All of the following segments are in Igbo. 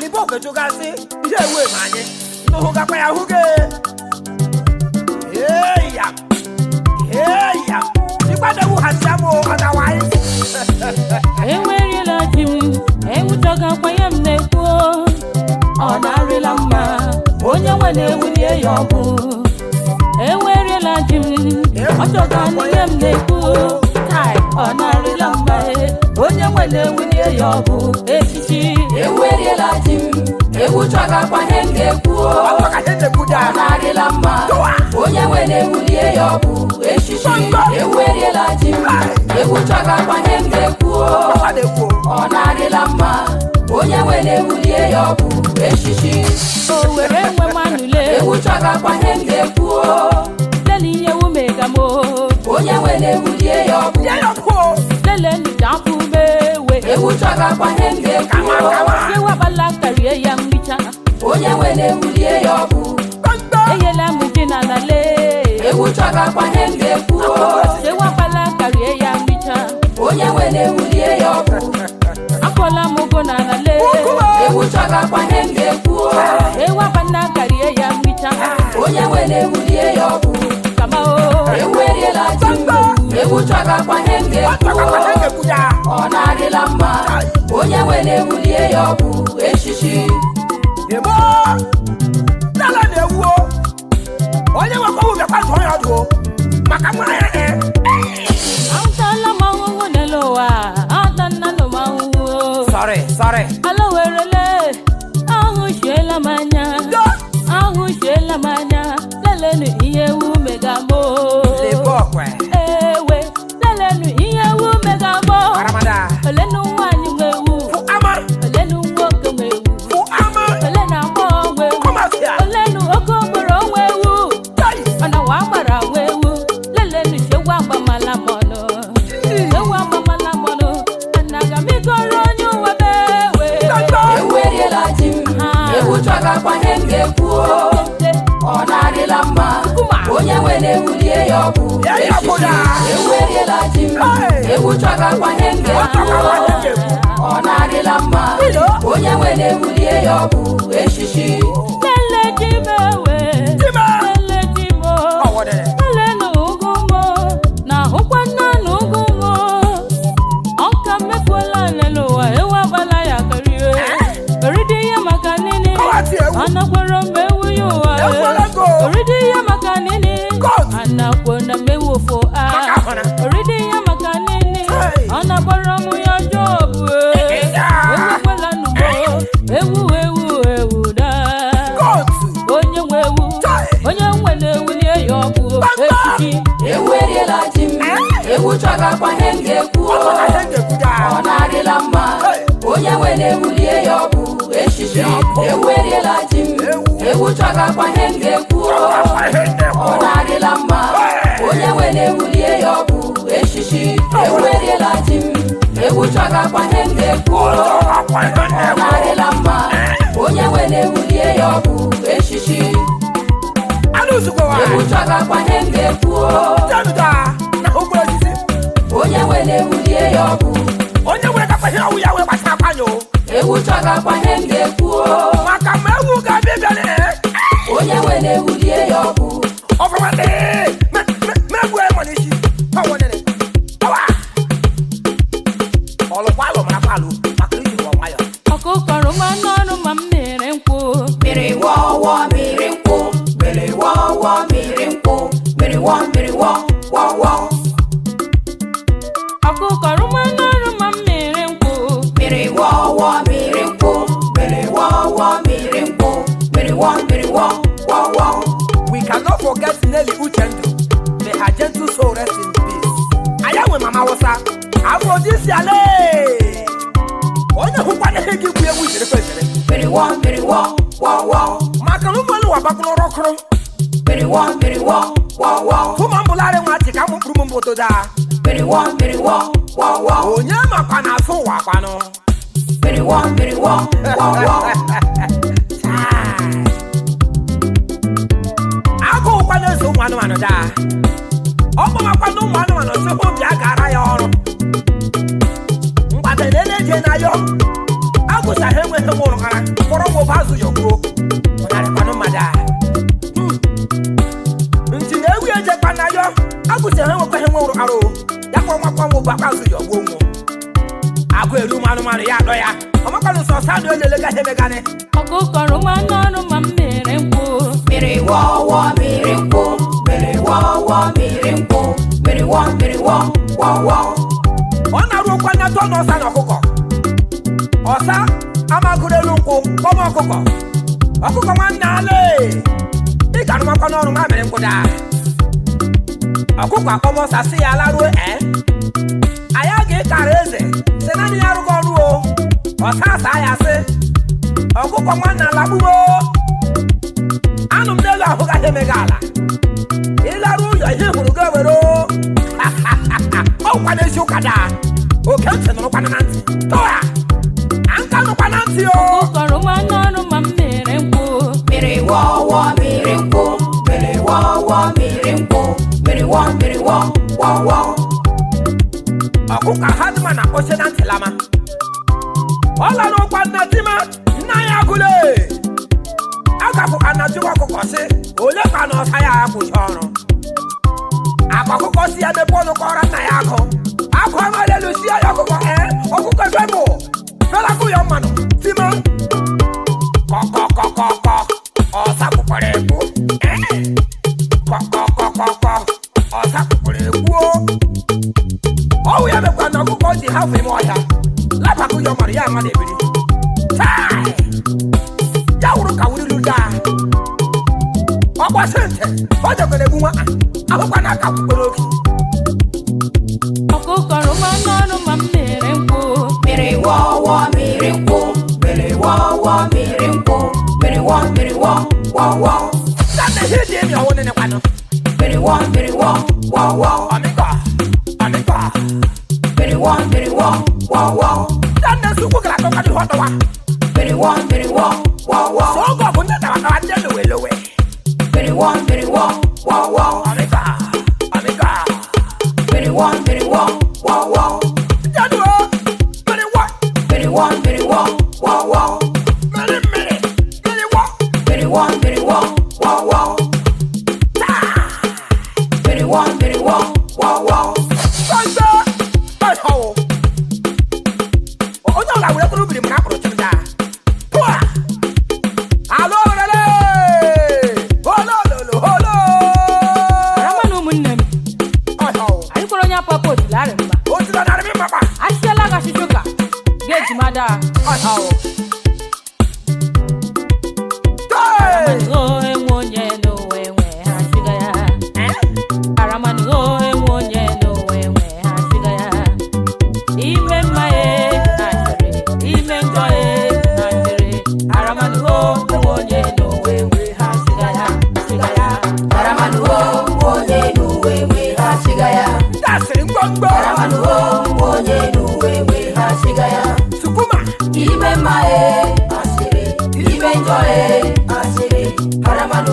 Libokwe chugasi ihe we manye no hoga kwa ya huge yeah ibada wu hasamo otherwise enwere la jim enwutoga kwa ya mneku onarila mma onye nwere ewulie ya obu enwere la jim otoga ya mneku tai onarila mma onye nwere ewulie ya obu echichi enwere la jim ewutoga kwa hengeku onarila mma onye nwere ewulie ya obu echichi enwere la jim ewutoga kwa hengeku onarila mma onye nwere ewulie ya obu echichi o were nwe manule ewutoga kwa hengeku leli yewu megamo onye nwere ewulie ya obu lele ni jampu bewe ewutoga kwa hengeku yewa bala karie ya mbicha onye nwere ewulie ya obu eyela mujina na le ewutoga kwa hengeku yewa bala karie ya mbicha onye nwere ewulie ya obu akola mugo na le ewutoga kwa hengeku yewa bala karie ya mbicha onye nwere ewulie ya obu kama o enwere la jim ewutoga kwa hengeku onarila mma onye nwere ewulie ya obu echichi ebo nala newo onye wako ube kwa to ya do maka mwa ya antala mawu nelowa antana no mawu sorry alo werele ahu shela manya lele nu iyewu megamo Libokwe ewe lele nu iyewu megamo Ramada lele wanyu wewu fu ama lele woke wewu fu ama lele na mo wewu Komasia lele okoboro wewu ana wa gbara wewu lele nu shewa gbamala mono shewa gbamala mono anaga mi goro nyu wewe enwere la jim ewutoga kwa hengeku onarila mma onye nwere ewulie ya obu echichi enwere la jim ewutoga kwa hengeku onarila mma onye nwere ewulie ya obu echichi lele jimewe lele jimo lele nugumo na hukwana nugumo onka mefola lelowa ewa bala ya karie oridi ya makanini anakwara mewu yuwa oridi ya makanini anakwara mewu fo a oridi ya makanini anakwara mu ya jobu ewu kwela numo ewu da onye nwere ewulie ya obu echichi enwere la jim ewutoga kwa hengeku onarila mma onye nwere ewulie ya obu echichi enwere la jim ewutoga kwa hengeku onarila mma onye nwere ewulie ya obu echichi enwere la jim ewutoga kwa hengeku onarila mma onye nwere ewulie ya obu echichi ewutoga kwa hengeku onye nwere ewulie ya obu onye nwere kakwa hia wu ya we gbasa kwanyo ewutoga kwa hengeku maka mewu ga bebele onye nwere ewulie ya obu ofamade mewu e monishi pawonene awa olokwalo marapalu makiri wo mayo ọkụkọrọ manọrụ ma mmiri nkwụ mmiri wọwọ mmiri nkwụ mmiri wọwọ mmiri nkwụ mmiri wọwọ ọkụkọrọ manọrụ ma mmiri nkwụ mmiri wọwọ mmiri nkwụ mmiri wọwọ mmiri nkwụ mmiri wọwọ we cannot forget Nelly Uchendu may her gentle soul rest in peace ayawe mama wosa afrodisi ale onye hukwana hegi ku ewu jere kwesere mmiri wọwọ maka no manu wa bakuno rokro mmiri wọwọ fuma mbulare nwati ka mukuru mboto da mmiri wọwọ onye makwa na so wa kwano mmiri wọwọ ago kwana so mwanu anu da omo makwa no mwanu anu so ho bia gara ya ọrụ mgbade nene je na yo agusa henwe he nwụrụ kara Akwa bakazu yo bongo. Agwe ru manu ya do ya. Omakanu so sa do lele ga hebe gane. Ọkụkọ rụma n'ọnụ ma mmiri nkwụ. Mmiri wọ mmiri nkwụ. Mmiri wọ mmiri nkwụ. Mmiri wọ. Ọ na-arụ kwa na to no sa na ọkụkọ. Ọsa amagurelu nkwụ kpọmọ ọkụkọ. Ọkụkọ nwanne ale. Ị ga nụmakwa n'ọrụ ma mere nkwụ da. Ọkụkọ akpọmọ sa si ya laruo aya ga-ekara eze si na ya rụgo ọrụ o. Ọsa asa ya sị ọkụkọ nwanne ala gbugbo. Anụ m n'elu ahụ gaghị emega ala. Ịlarụ ụlọ ihe hụrụ gị were o. Ọkwa n'ezi ụka daa. Oke ntị nụrụkwana na ntị. Tọa! Anka nụkwa na ntị o. Ọkụkọ rụma n'ọnụ ma mmiri nkwụ. Mmiri wọ mmiri nkwụ. Mmiri wọ mmiri nkwụ. Mmiri wọ. Ọkụkọ ha dịma na kpọche na ntị lama. Ọ lara ụkwa nna tima nna ya gụle. Agapụka na tiwa ọkụkọ si ole ka na ọsa ya akwụchi ọrụ. Akwa ọkụkọ si ya mepe ọnụ kọrọ nna ya agụ. Akụ amalelu si ya ọkụkọ ọkụkọ ebebụ. Fela kụ ya mmanụ tima. Kọkọkọkọkọ ọsa kụkọrọ ekwu. Kọkọkọkọkọ ọsa kụkọrọ ekwu. Ọwụ ya mekwa na ọkụkọ ji hafụ ime ọhịa. Lapakụ ya mara ya ama na-ebiri. Tai! Ya wụrụ ka wurilu daa. Ọgbasị ntị, ọ jekwere egbu nwa akwụkwa na aka kwukwere oge. Ọkụkọ rụma n'ọnụ ma mmiri nkwụ. Mmiri wọ mmiri nkwụ. Mmiri wọ mmiri nkwụ. Mmiri wọ. Sanda ihe dị emi ọwụ nene kwanụ. Mmiri wọ. Ọmịkọ. Mmiri wọ. Sanda nsukwu gara akọkọ dị họtọwa. Mmiri wọ. So oge ọbụ ndị tawakawa ndị lowe. Mmiri wọ. Ọmịkọ. Mmiri wọ. Ndị ọdụ o. Mmiri wọ. Mmiri wọ. Mmiri wọ. Mmiri wọ. Taa! Mmiri wọ. Sanda! Ọhọwụ. Onye ọla were tụrụ biri m na akpụrụ chịrịda. Pụa! Alo orele! Holo! Arama na ụmụnne m. Ọhọwụ. Anyị kwere onye apapa otili arị mma. Otila narị m mmakpa. Asịala gasịsị ụka. Ga-eji mada. Ọhọwụ. Hey! O enwe onye n'onwe nwe ha siga ya. Aramani o enwe onye n'onwe nwe ha siga ya. Ime mma asịrị, ime njọ asịrị. Aramani o enwe onye n'onwe nwe ha siga ya. Aramanu onye n'uwe nwe ha siga ya. Dasịrị mgbọmgbọ. Aramanu onye n'uwe nwe ha siga ya. Sukuma. Ime mma asịrị, ime njọ asịrị. Aramanu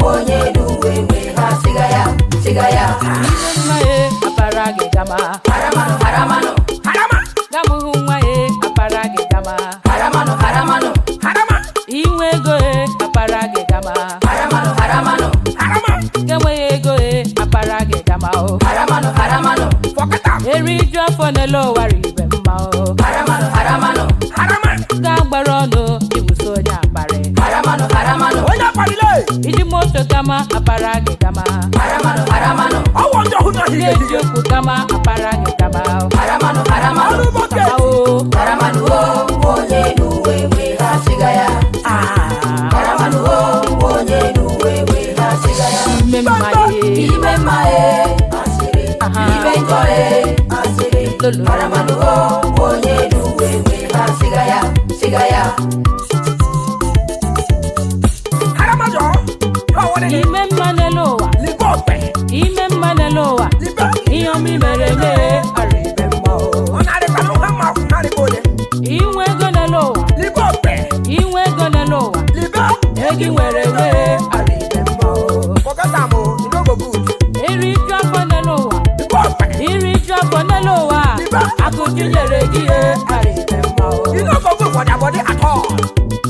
onye n'uwe nwe ha siga ya. Ime mma apara gị gama. Haramanu. Harama. Gamuhụ nwa apara gị gama. Haramanu. Inwe ego apara gị gama. Haramanu. Harama. Enweghị ego apara gị gama o. Haramanu. Fọkata. Eri ju afọ n'elu ụwa ibe mma o. Haramanu. Harama. Ga-agbara ọnụ ibuso onye akparị. Haramanu. Onye akparịle. Iji moto gama apara gị gama. Haramanu. Ọwọ ndị ọhụrụ na ihe Ga-eji okwu gama apara gị gama o. Haramanu. Ọrụ boke. Gama o. Haramanu onye n'uwe nwe ha siga ya. Haramanu onye n'uwe nwe ha siga ya. Ime mma Ime mma asịrị, ime njọ asịrị. Lolo. Haramanu onye n'uwe nwe ha siga ya. Harama jọ. Ọwọ nene. ime mma n'elu ụwa. Libokwe. Ime mma n'elu ụwa. Libe. Ihe ọma i mere eme ara ibe mma o. Ọ na-arịkwa n'ụha ma akwụ na-arịkwa onye. Inwe ego n'elu ụwa. Libokwe. Inwe ego n'elu ụwa. Libe. Ego i nwere eme ara ibe mma o. Fọkata mo. You no go good. Iri ju afọ n'elu ụwa. Libokwe. Iri ju afọ n'elu ụwa. Akụchi nyere gị ara ibe mma o. You no go good for their body at all.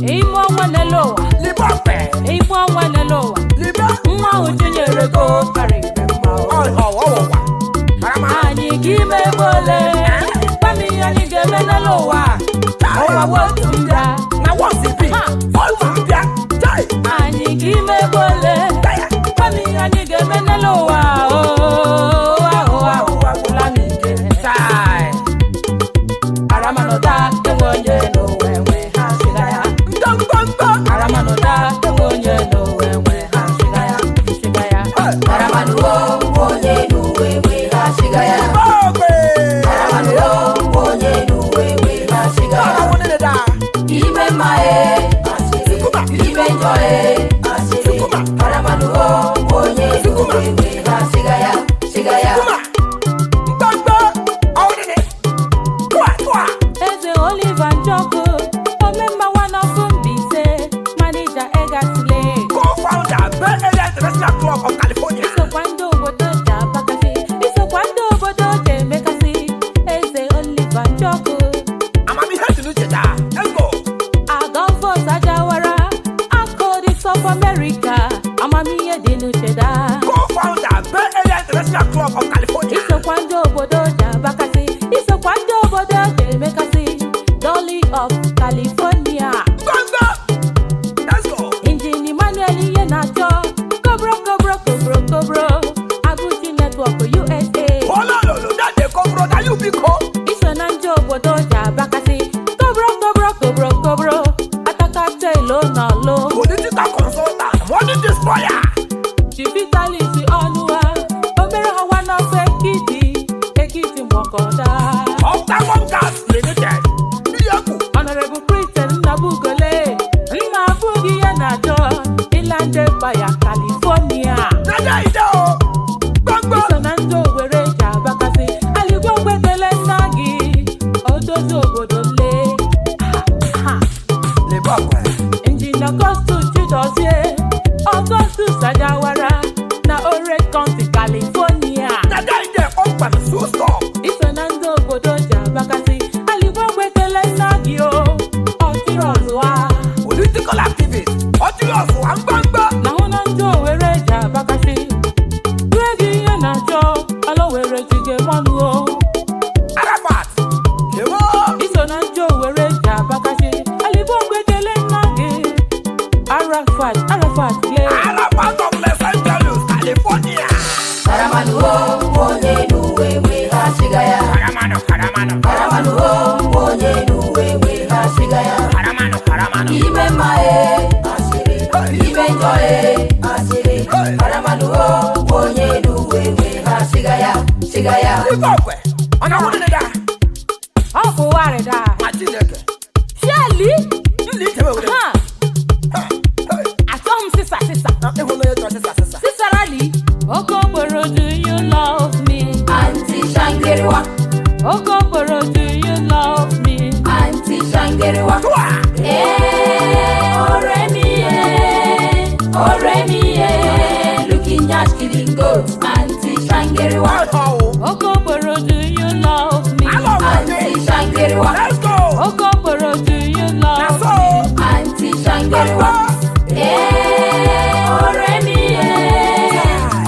Ime ọnwa n'elu ụwa. Libokwe. Ime ọnwa n'elu ụwa. Libe. Nwa ahụ chinyere go ara ibe mma o. Ọwọ. Harama. Anyị Ime bole, mami yani geme na lowa. Owa wotu mbia, na what's it be? All to be die. ani ime bole, mami yani geme na lowa. Kula mike, Die. aramano da, tengonye no wewe hashigaya. Ndongongo. Aramano da, tengonye no wewe hashigaya. Shigaya, Aramanu onye nuwewe hashigaya. Libokwe. Aramanu onye nuwewe hashigaya. Arawoneda. Ime mae asiri, ime joye asiri. Aramanu onye nuwewe hashigaya. Shigaya. Kuma. Ndongo. Awonene. Twa. Eze Oliver Njoko, omemba one of Mbise, manager Egasile. Co-founder, Bay Area International Club of California. Iso kwando obodo Jabakasi, iso kwando obodo Jemekasi. Eze Oliver Njoko, Amami head to Nucheda. Let's go. Adolfo Sajawara, Uncle of America. Amami Edinu Cheda. Co-founder, Bay Area International Club of California. Iso kwando obodo Jabakasi, iso kwando obodo Jemekasi. Dolly of California. Bongo. Let's go. Engine Emmanuel Yenacho, Cobro. Abuchi Network USA. Hold on, that they come from that you big ho. Isonanjo Bodo Jabakasi. Cobro. Ataka Telo Nalo. Political consultant, money destroyer. Chivitali si Onua. Omero Hawana Ekiti Mokoda. Octagon Gas Limited. Biyaku. Honorable Christian Nabugole. Nabugi Yenacho. Ilande Baya California. Nada ide o. Bongo. Isonanjo were Jabakasi. Libokwe nagi. Odozo Bodole. Libokwe. Engineer Augustus Chidozie. Augustus Sajawara. Na Ore County, California. Nada ide open so stop. Isonanjo Bodo Jabakasi. Libokwe nagi o. Otirozwa. Political activist. Otilos Wambamba. Na Honanjo were Jabakasi. Gregi Yenacho. Alo were Jige Manuo. Arafat. Kewo. Isonanjo were Jabakasi. Libokwe nagi. Arafat, yeah. Arafat of Los Angeles, California. Aramanu onye nuwewe hashigaya. Paramano. Aramanu onye nuwewe hashigaya. Paramano. Ime mae asiri, ime joye asiri. Aramanu onye nuwewe hashigaya. Shigaya. Libokwe. Ona woneda. Ọkụ warịda. Machineke. Shirley? Ndị ije were. Ha! Achọghị m sisa. Ịhụ na eto sisa. Sisa Rally. Okokporo, do you love me? Auntie Shangeriwa, Okokporo, do you love me? Auntie Shangeriwa. Twa. Oremi, looking at killing goats. Auntie Shangeriwa, Okokporo, do you love me? Auntie Shangeriwa, Let's go. Okokporo, do you love So. me? Auntie Shangeriwa.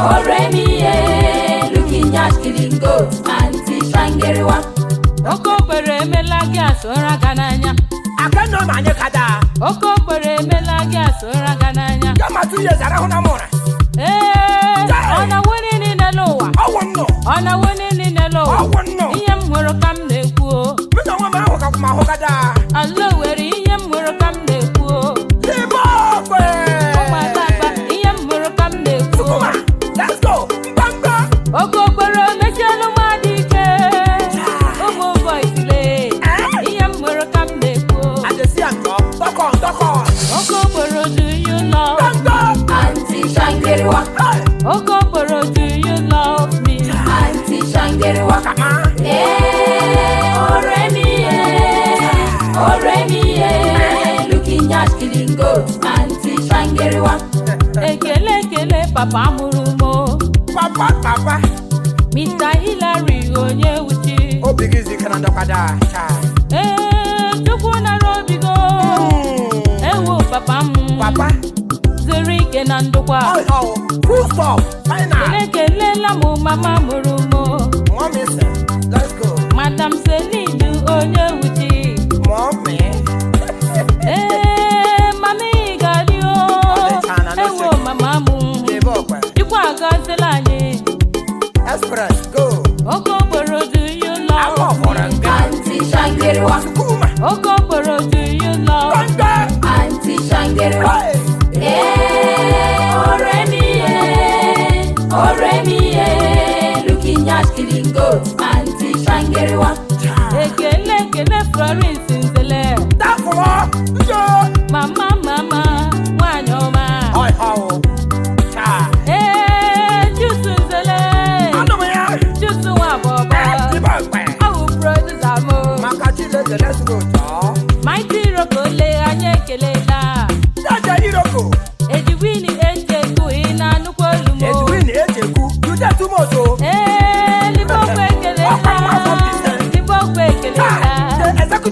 Oremi, looking at killing goats. Auntie Shangeriwa, Okokporo emela gị asụra ga n'anya. Akanọ ma anyị kada. Okokporo emela gị asụra ga n'anya. Kama 2 years arahụ na mụra. Ọ na-awụ niile n'ụwa. Ọwụ nnọ. Ọ na-awụ niile n'ụwa. Ọwụ nnọ. Ihe m hụrụ ka m na-ekwu o. Mụ na nwa m ahụ ka ma ahụ kada. Alo were ihe m hụrụ ka m na-ekwu o. Libokwe. Ụmụada akpa ihe m hụrụ ka m na-ekwu o. Sukuma. Let's go. Mbamba. Okokporo mechielu m adị ike. Ụmụ boysile. Ihe m hụrụ ka m na-ekwu o. Adesi anọ. Tọkọ. Okokporo, do you love me? Mbamba. Auntie Shangeriwa, Okokporo, do you love me? Auntie Shangeriwa. Kama. Oremi, looking at killing goats. Auntie Shangeriwa, Ekele papa mụrụ m o. Papa. Mr. Hillary onye uchi. Obi gị zikara ndọkwada. Chukwu nara obigo. Ewo papa m. Papa. Zuru ike na ndokwa. Full stop. Final. Ekelela m mama mụrụ m o. Nwa m ise. Shangeriwa. Okokoro, do you love? Auntie Shangeriwa. Oremi, looking at killing goats. Auntie Shangeriwa. Ekele Florence in the left. Mama, wanyoma. Juice in the left. Juice wababa. Our brothers are more. Mighty Rokole, Anyekelela. Edwini Ejeku ina nukwolumo. Libokwe kelela. Libokwe kelela.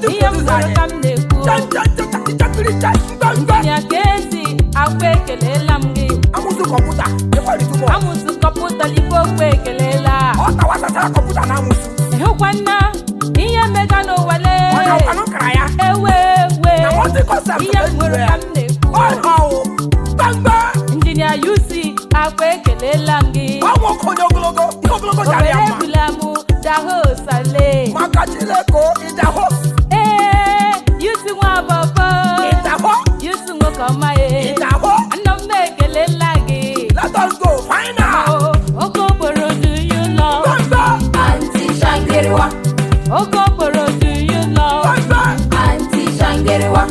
Iyam kamneku. Nya kesi akwe kelela mgi. Amusu komputa libokwe kelela. Hukwana iya megano wale. Ewe. Iyam kamneku. Engineer Yusi akwe kelela mgi. Obelebulamu daho sale. Yusi wababa. Yusi ngokomae. Anome kelela gi. Let us go, find out. Okokoro, do you love? Auntie Shangeriwa. Okokoro, do you love? Auntie Shangeriwa.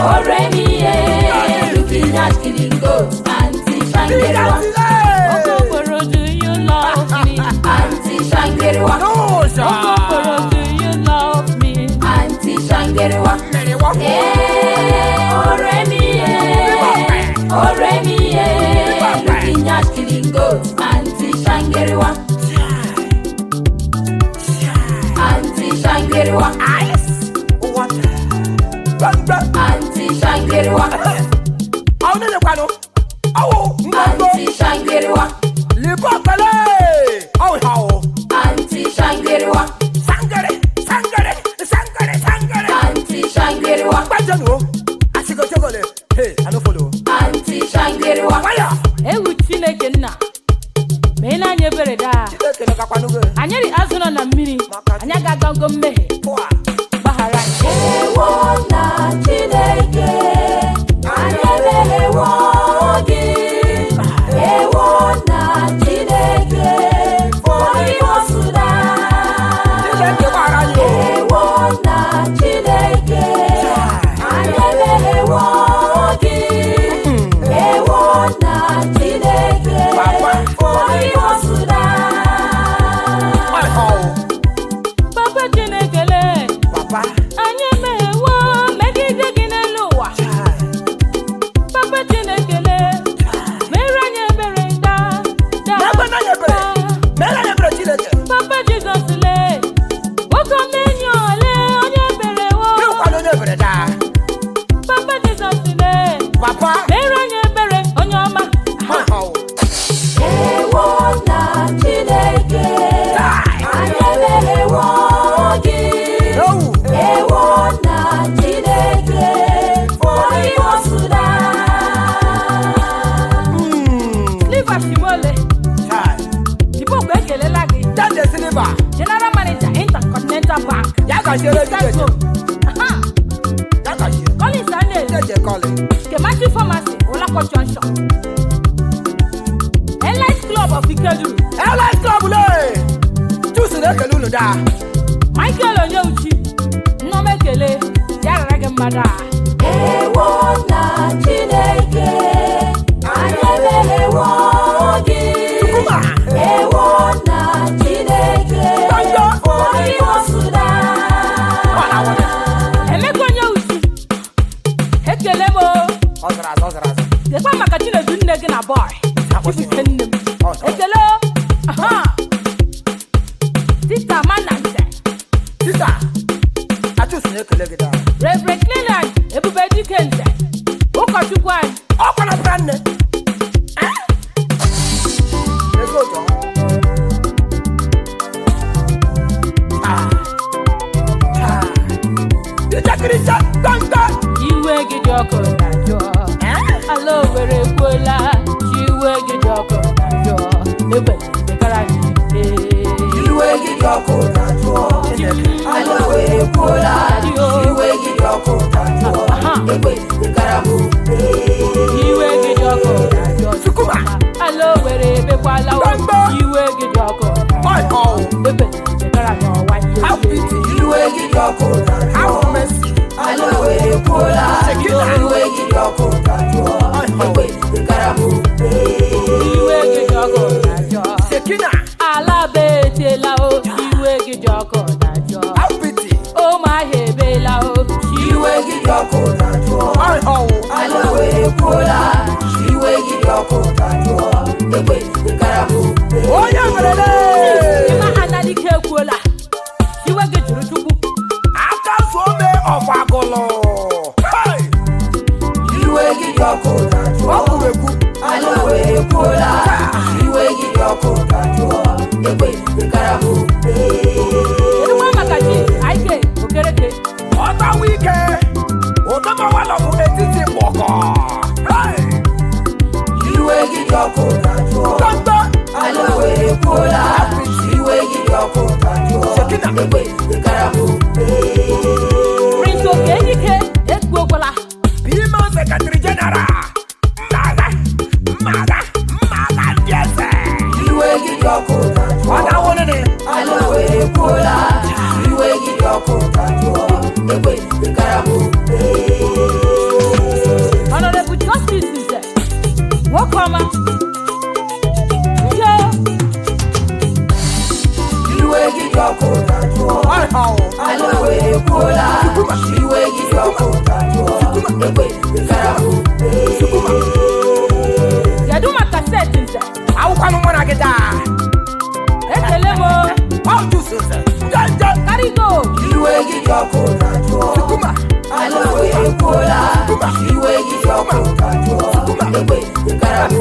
Oremi, looking at killing goats. Auntie Shangeriwa. Okokoro, do you love me? Auntie Shangeriwa. Okokoro, do you love me? Auntie Shangeriwa. Oremi, looking at killing goats. Auntie Shangeriwa. Auntie Shangeriwa. Auntie Shangeriwa. Auntie Shangeriwa. Libokwe. Auntie Shangeriwa. Auntie Shangeriwa. Hey, I don't follow. Auntie Shangeriwa. Ewu Chineke nna. Mena nye bereda. Anyeri azuno na mmiri. Anya gagango mmehie. Bahara. Ewo na Chineke. Ewo na Chineke. Oyi osuda. Ewo na Chineke. Ewo na Chineke. Oyi osuda. Papa Chinekele. Anya mewo megide gị n'elu ụwa. Papa Chinekele. Mere anyị ebere da. Papa Jesus le. Oke omenye ole onye ebere wo. Papa Jesus le. Mere anyị ebere onye ọma. Ewo na Chineke. Ewo na Chineke. Oyi osuda. Liva Shimole. Libokwe kelela gị. General Manager Intercontinental Bank. Collins Daniel. Kemachi Pharmacy, Olako Junction. Elite Club of Ikedu. Michael Onyeuchi. Nnọmekele. Yarara gị mmadụ a. Ewo na Chineke. Ewo na Chineke. Oyi osuda. Emeka Onyeuchi. Ekele mo. Dekwa maka Chinedu nne gị na boy. Chibute nne m. Ekele o. Tita Manante. Reverend Cleland Ebube Dikente. Ụkọchukwu anyị. Iwe gị dị ọkụ na jụọ. Ala Owerri ekwuola. Iwe gị dị ọkụ na jụọ. Egbe megara gị. Iwe ọkụ dajụọ ala were kwuola iwe gị dị ọkụ dajụọ egbe ịkarabụ iwe gị dị ọkụ dajụọ Sukuma. ala were ebekwala Bongo. iwe gị dị ọkụ ebe ịkara n'ọwa How pity. iwe gị dị ọkụ dajụọ How mercy. ala were kwuola iwe gị dị ọkụ dajụọ egbe ịkarabụ iwe gị dị ọkụ dajụọ Sekina. ala betela o iwe gị dị ọkụ dajụọ How pity. ụmụ ahịa ebela o iwe gị dị ọkụ dajụọ ala were kwuola iwe gị dị ọkụ dajụọ egbe ịkarabụ Onye merele. ịma analike ekwuola iwe gị jụrụ chukwu Aka zuome ọfagụlụ. Hey! iwe gị dị ọkụ dajụọ Ọ kwuru ekwu. ala were kwuola iwe gị dị ọkụ dajụọ egbe ịkarabụ kedu nwa maka ji aike okereke Ọtawa ike. Odomawalọ bụ etiti mgbọkọ. Hey! iwe gị dị ọkụ dajụọ Tọntọ. ala were kwuola iwe gị dị ọkụ dajụọ egbe ịkarabụ prince okenyike ekpuokwala Bimo Secretary General. Mmaga ndị eze. iwe gị dị ọkụ dajụọ Ọ ga-awụnị ni. ala were kwuola iwe gị dị ọkụ dajụọ egbe ịkarabụ honorable justice nze nwoke ọma nje iwe gị dị ọkụ dajụọ ala were kwuola iwe gị dị ọkụ dajụọ egbe ịkarabụ kedu maka seti nze Awụkwanụ mụ na gị taa. ekele m Ọ jụsụ nze. Nje. karigo iwe gị dị ọkụ dajụọ Sukuma. ala were kwuola iwe gị dị ọkụ dajụọ egbe ịkarabụ